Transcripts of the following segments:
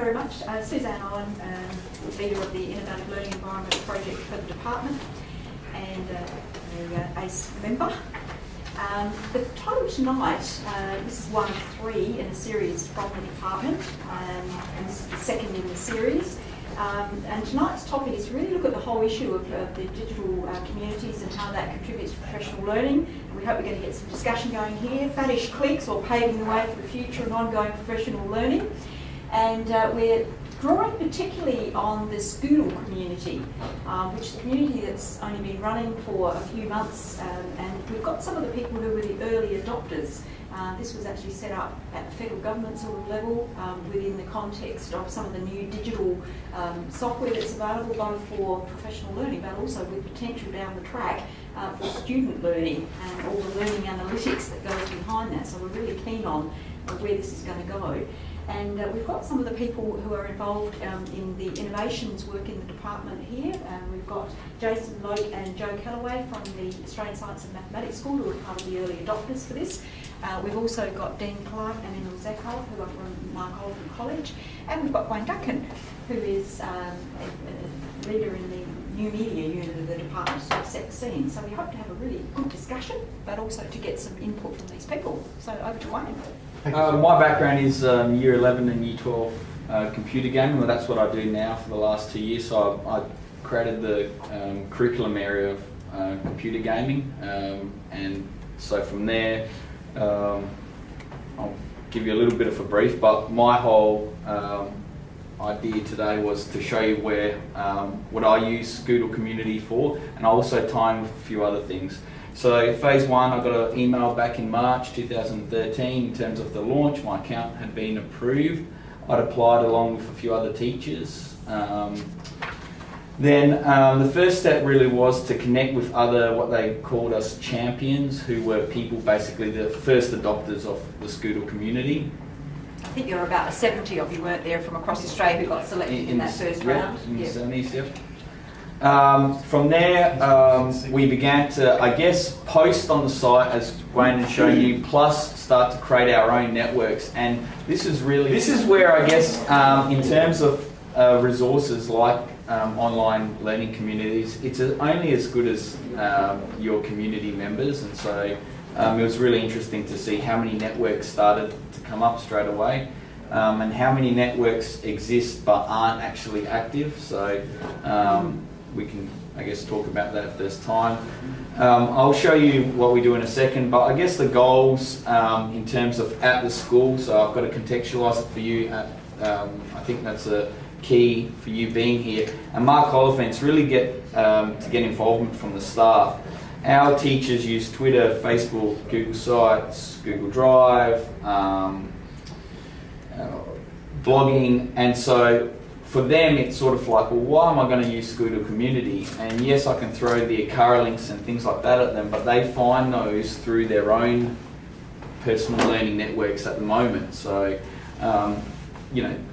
you very much. Suzanne Allen, leader of the Innovative Learning Environment Project for the department and the ACE member. The title tonight, this is one of three in a series from the department, and this is the second in the series. And tonight's topic is to really look at the whole issue of the digital communities and how that contributes to professional learning. And we hope we're going to get some discussion going here, faddish clicks or paving the way for the future and ongoing professional learning. And we're drawing particularly on the Scootle community, which is a community that's only been running for a few months, and we've got some of the people who were the early adopters. This was actually set up at the federal government sort of level within the context of some of the new digital software that's available both for professional learning but also with potential down the track for student learning and all the learning analytics that goes behind that. So we're really keen on where this is going to go. And we've got some of the people who are involved in the innovations work in the department here. We've got Jason Loke and Joe Callaway from the Australian Science and Mathematics School, who are part of the early adopters for this. We've also got Dean Clark and Emil Zakharov, who are from Mark Oliver College. And we've got Wayne Duncan, who is a leader in the new media unit of the department, to set the scene. So we hope to have a really good discussion, but also to get some input from these people. So over to Wayne. My background is Year 11 and Year 12 computer gaming. Well, that's what I do now for the last 2 years. So I created the curriculum area of computer gaming, and so from there, I'll give you a little bit of a brief. But my whole idea today was to show you what I use Scootle Community for, and I'll also tie in with a few other things. So phase one, I got an email back in March 2013 in terms of the launch. My account had been approved. I'd applied along with a few other teachers. Then the first step really was to connect with other, what they called us champions, who were people basically the first adopters of the Scootle community. I think there were about 70 of you, weren't there, from across Australia who got selected in that first round? In the 70s, yep. From there, we began to, I guess, post on the site, as Wayne has shown you, plus start to create our own networks. And this is where, I guess, in terms of resources like online learning communities, it's only as good as your community members. And so it was really interesting to see how many networks started to come up straight away. And how many networks exist but aren't actually active. So we can, I guess, talk about that if there's time. I'll show you what we do in a second, but I guess the goals in terms of at the school, so I've got to contextualise it for you. I think that's a key for you being here. And Mark Oliphant's really to get involvement from the staff. Our teachers use Twitter, Facebook, Google Sites, Google Drive, blogging, and so for them it's sort of like, well, why am I going to use Scootle Community? And yes, I can throw the Akara links and things like that at them, but they find those through their own personal learning networks at the moment. So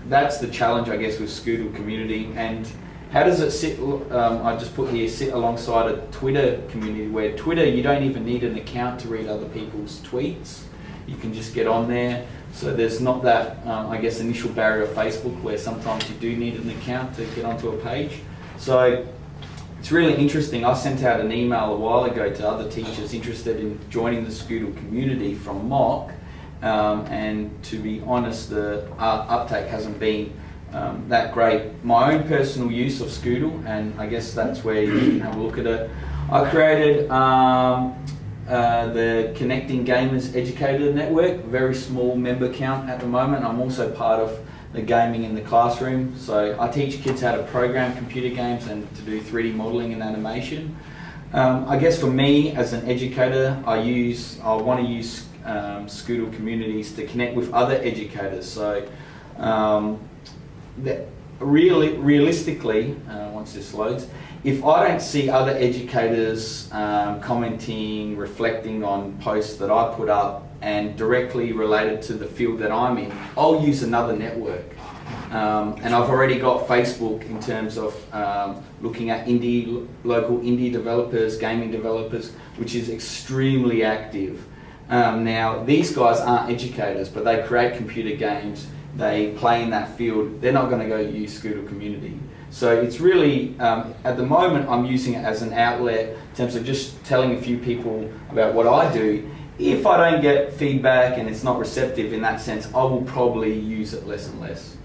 that's the challenge, I guess, with Scootle Community. And how does it sit, I just put here, sit alongside a Twitter community, where Twitter, you don't even need an account to read other people's tweets. You can just get on there. So there's not that, I guess, initial barrier of Facebook where sometimes you do need an account to get onto a page. So it's really interesting. I sent out an email a while ago to other teachers interested in joining the Scootle community from Mock, and to be honest, the uptake hasn't been that great. My own personal use of Scootle, and I guess that's where you can have a look at it. I created the Connecting Gamers Educator Network, very small member count at the moment. I'm also part of the Gaming in the Classroom. So I teach kids how to program computer games and to do 3D modelling and animation. I guess for me as an educator, I want to use Scootle communities to connect with other educators. So realistically, once this loads, if I don't see other educators commenting, reflecting on posts that I put up and directly related to the field that I'm in, I'll use another network. And I've already got Facebook in terms of looking at local indie developers, gaming developers, which is extremely active. Now, these guys aren't educators, but they create computer games they play in that field, they're not going to go use Scootle Community. So it's really, at the moment, I'm using it as an outlet in terms of just telling a few people about what I do. If I don't get feedback and it's not receptive in that sense, I will probably use it less and less.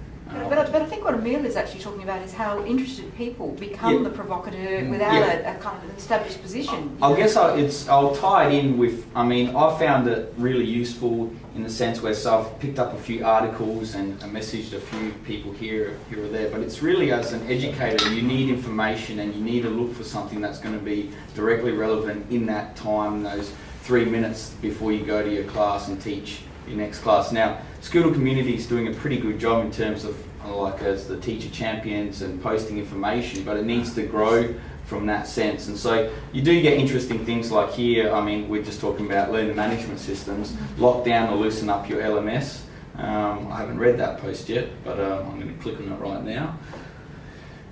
But I think what Emil is actually talking about is how interested people become the provocateur without a kind of an established position. I guess I'll tie it in with, I mean, I found it really useful in the sense where I've picked up a few articles and messaged a few people here or there, but it's really as an educator, you need information and you need to look for something that's going to be directly relevant in that time, those 3 minutes before you go to your class and teach your next class. Now, Scootle Community is doing a pretty good job in terms of like as the teacher champions and posting information, but it needs to grow from that sense. And so you do get interesting things like here, I mean, we're just talking about learner management systems, lock down or loosen up your LMS. I haven't read that post yet, but I'm going to click on it right now.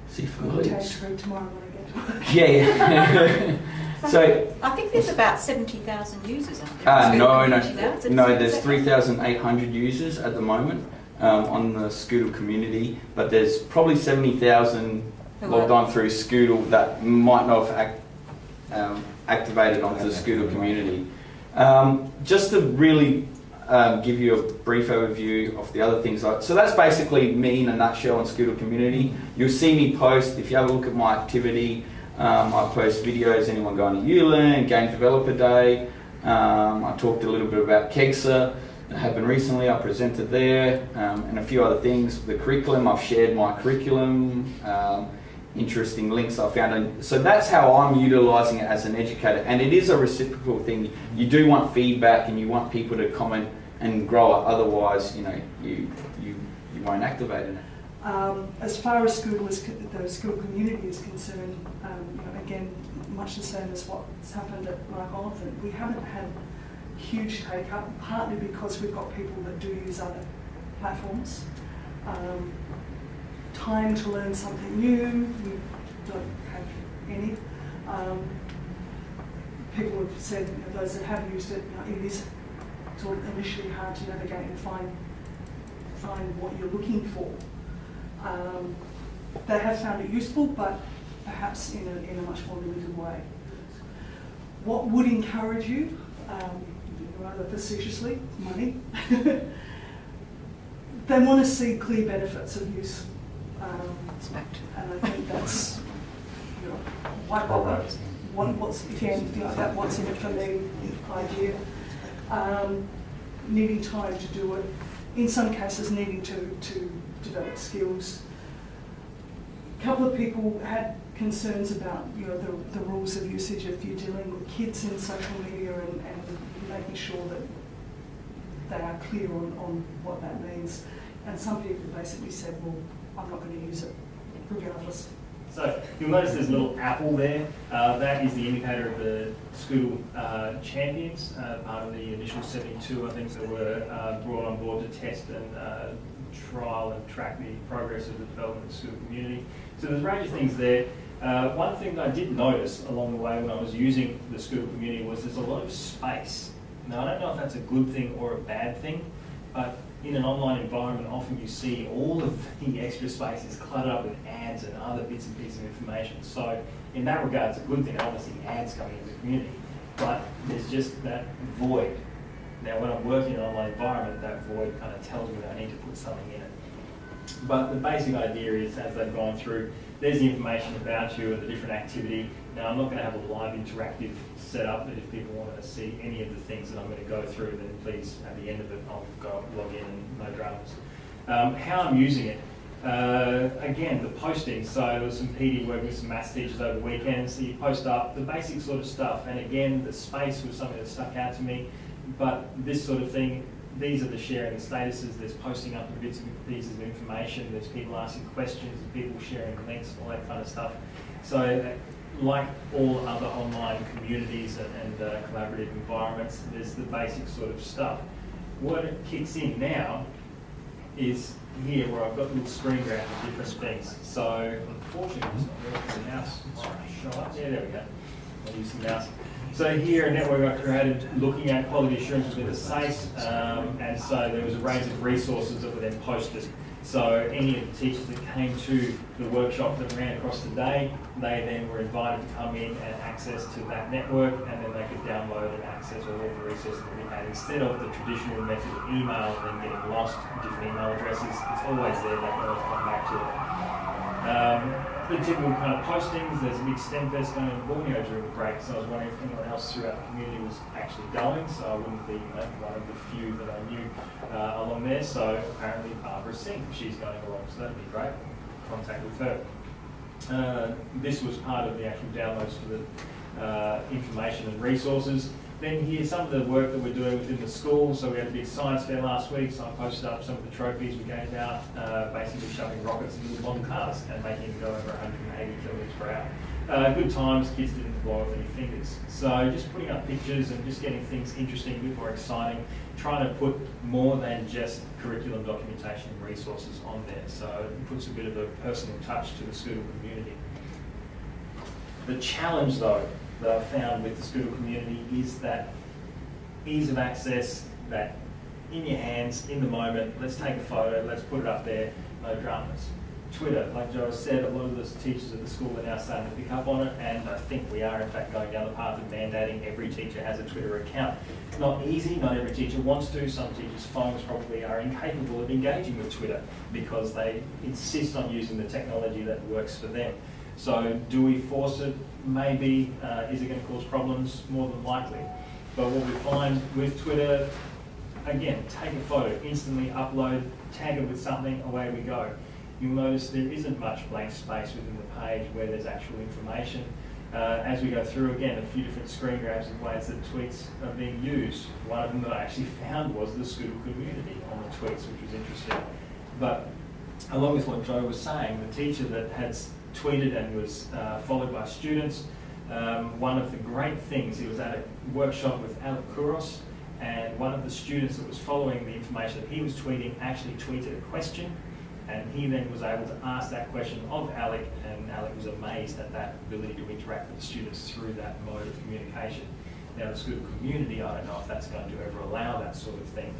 See if it loads. Tomorrow when I get to it. Yeah. So I think there's about 70,000 users out there. No, there's 3,800 users at the moment on the Scootle Community, but there's probably 70,000 logged on through Scootle that might not have activated onto the Scootle Community. Just to really give you a brief overview of the other things. So that's basically me in a nutshell on Scootle Community. You'll see me post, if you have a look at my activity, I post videos, anyone going to ULearn, Game Developer Day. I talked a little bit about KEGSA that happened recently, I presented there, and a few other things. The curriculum, I've shared my curriculum, interesting links I found. So that's how I'm utilising it as an educator, and it is a reciprocal thing. You do want feedback and you want people to comment and grow it, otherwise you won't activate it. As far as the Scootle Community is concerned, again, much the same as what's happened at Mike Oliphant, we haven't had huge take-up, partly because we've got people that do use other platforms. Time to learn something new, we don't have any. People have said, those that have used it, it is sort of initially hard to navigate and find what you're looking for. They have found it useful, but perhaps in a much more limited way. What would encourage you, rather facetiously, money. They want to see clear benefits of use. And I think that's, why bother? What's in it for me idea. Needing time to do it. In some cases, needing to develop skills. A couple of people had concerns about the rules of usage if you're dealing with kids in social media and making sure that they are clear on what that means. And some people basically said, well, I'm not going to use it regardless. So you'll notice there's a little apple there. That is the indicator of the Scootle champions, part of the initial 72, I think, that were brought on board to test and trial and track the progress of the development of the Scootle Community. So there's a range of things there. One thing that I did notice along the way when I was using the Scootle Community was there's a lot of space. Now, I don't know if that's a good thing or a bad thing, but in an online environment, often you see all of the extra space is cluttered up with ads and other bits and pieces of information. So in that regard, it's a good thing. I want to see ads coming into the community, but there's just that void. Now, when I'm working in an online environment, that void kind of tells me that I need to put something in it. But the basic idea is, as they've gone through, there's the information about you and the different activity. Now, I'm not going to have a live interactive setup, but if people want to see any of the things that I'm going to go through, then please, at the end of it, I'll go log in and no dramas. How I'm using it. Again, the posting. So there was some PD work with some maths teachers over the weekend. So you post up the basic sort of stuff. And again, the space was something that stuck out to me. But this sort of thing, these are the sharing the statuses. There's posting up the bits and pieces of information. There's people asking questions, people sharing links, all that kind of stuff. So like all other online communities and collaborative environments, there's the basic sort of stuff. What it kicks in now is here where I've got little screen grabs of different things. So unfortunately, it's not working. The mouse show up. Yeah, there we go. I'll use the mouse. So here, a network I created looking at quality assurance within the SACE, and so there was a range of resources that were then posted. So any of the teachers that came to the workshop that ran across the day, they then were invited to come in and access to that network, and then they could download and access all of the resources that we had. Instead of the traditional method of email and then getting lost in different email addresses, it's always there, they can always come back to it. The typical kind of postings, there's a big STEM fest going in Borneo during the break, so I was wondering if anyone else throughout the community was actually going, so I wouldn't be one of the few that I knew along there. So apparently Barbara Singh, she's going along, so that'd be great. Contact with her. This was part of the actual downloads for the information and resources. Then here's some of the work that we're doing within the school. So we had a big science fair last week, so I posted up some of the trophies we gave out, basically shoving rockets into modern cars and making them go over 180 kilometres per hour. Good times, kids didn't blow off any fingers. So just putting up pictures and just getting things interesting, a bit more exciting, trying to put more than just curriculum documentation and resources on there. So it puts a bit of a personal touch to the Scootle community. The challenge though, that I've found with the Scootle community is that ease of access, that in your hands, in the moment, let's take a photo, let's put it up there, no dramas. Twitter, like Joe said, a lot of the teachers at the school are now starting to pick up on it, and I think we are in fact going down the path of mandating every teacher has a Twitter account. Not easy, not every teacher wants to. Some teachers' phones probably are incapable of engaging with Twitter because they insist on using the technology that works for them. So do we force it? Maybe. Is it going to cause problems? More than likely. But what we find with Twitter, again, take a photo, instantly upload, tag it with something, away we go. You'll notice there isn't much blank space within the page where there's actual information. As we go through, again, a few different screen grabs of ways that tweets are being used. One of them that I actually found was the Scootle Community on the tweets, which was interesting. But along with what Joe was saying, the teacher that had tweeted and was followed by students. One of the great things, he was at a workshop with Alec Kouros, and one of the students that was following the information that he was tweeting actually tweeted a question, and he then was able to ask that question of Alec, and Alec was amazed at that ability to interact with the students through that mode of communication. Now the Scootle community, I don't know if that's going to ever allow that sort of thing,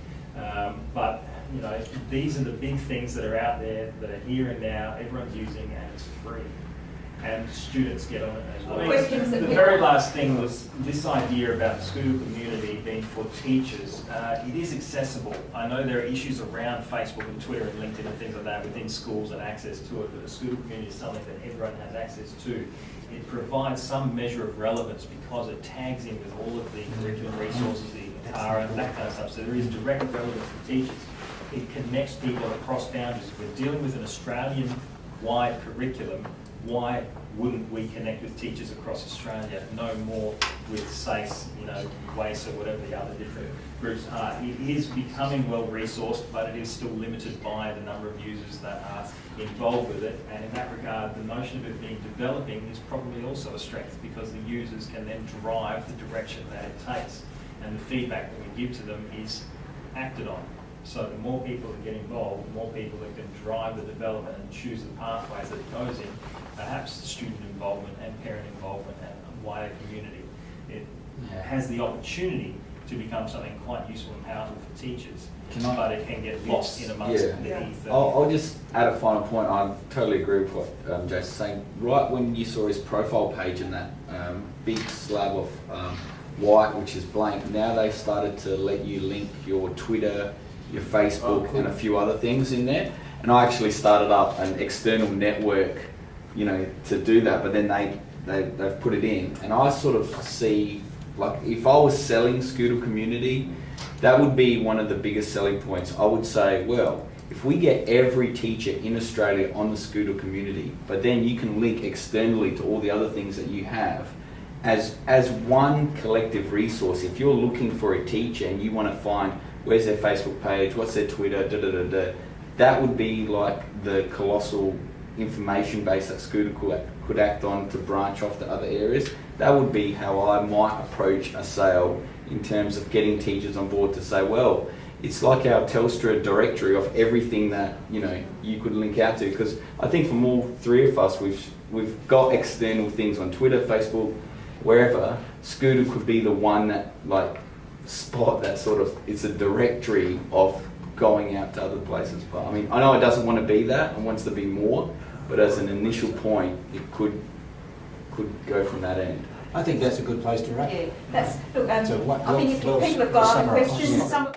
but you know, these are the big things that are out there that are here and now, everyone's using, and it's free. And students get on it as well. The very last thing was this idea about the Scootle community being for teachers. It is accessible. I know there are issues around Facebook and Twitter and LinkedIn and things like that within schools and access to it, but the Scootle community is something that everyone has access to. It provides some measure of relevance because it tags in with all of the curriculum resources, the ARA, and that kind of stuff. So there is direct relevance to teachers. It connects people across boundaries. If we're dealing with an Australian-wide curriculum, why wouldn't we connect with teachers across Australia? No more with SACE, WACE or whatever the other different groups are. It is becoming well resourced, but it is still limited by the number of users that are involved with it. And in that regard, the notion of it being developing is probably also a strength because the users can then drive the direction that it takes. And the feedback that we give to them is acted on. So the more people that get involved, the more people that can drive the development and choose the pathways that it goes in, perhaps student involvement and parent involvement and a wider community. It has the opportunity to become something quite useful and powerful for teachers, but it can get lost in amongst the ether. I'll just add a final point. I totally agree with what Jason's saying. Right when you saw his profile page and that big slab of white, which is blank, now they've started to let you link your Twitter, your Facebook, and a few other things in there. And I actually started up an external network, to do that, but then they've put it in. And I sort of see, like, if I was selling Scootle Community, that would be one of the biggest selling points. I would say, well, if we get every teacher in Australia on the Scootle Community, but then you can link externally to all the other things that you have, as one collective resource. If you're looking for a teacher and you want to find where's their Facebook page, what's their Twitter, that would be like the colossal information base that Scootle could act on to branch off to other areas. That would be how I might approach a sale in terms of getting teachers on board to say, well, it's like our Telstra directory of everything that you could link out to. Because I think from all three of us, we've got external things on Twitter, Facebook, wherever, Scootle could be the one that like spot that sort of, it's a directory of going out to other places. But I mean, I know it doesn't want to be that and wants to be more, but as an initial point, it could go from that end. I think that's a good place to wrap. Yeah, that's, look, So what- I think if well, people have got other summarise. questions, some